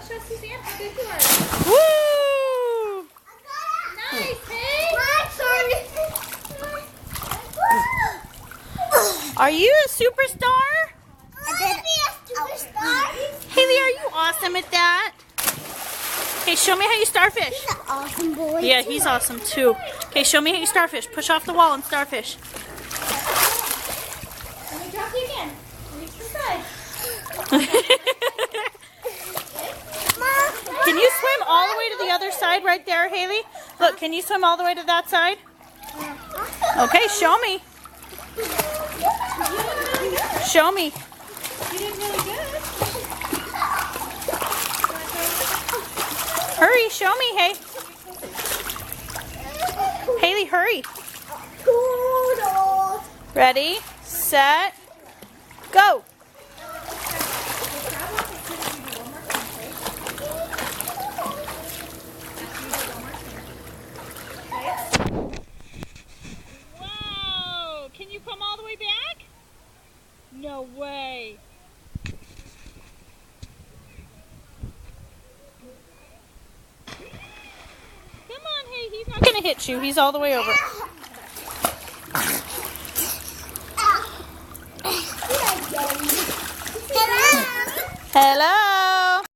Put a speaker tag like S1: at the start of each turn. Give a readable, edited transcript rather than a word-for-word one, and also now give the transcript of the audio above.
S1: show Suzanne how good you are.
S2: Woo!
S1: Nice, hey?
S2: Are you a superstar? Haley, are you awesome at that? Okay, show me how you starfish.
S3: He's an awesome boy.
S2: Yeah, he's awesome too. Okay, show me how you starfish. Push off the wall and starfish.
S1: Let me drop you again. Reach the side.
S2: Can you swim all the way to the other side right there, Haley? Look, can you swim all the way to that side? Okay, show me. Show me.
S1: You did really good.
S2: Hurry, show me, hey. Haley, hurry. Ready, set, go. Whoa, can you come all the way back? No way. Come on, hey, he's not gonna hit you. He's all the way over. Hello.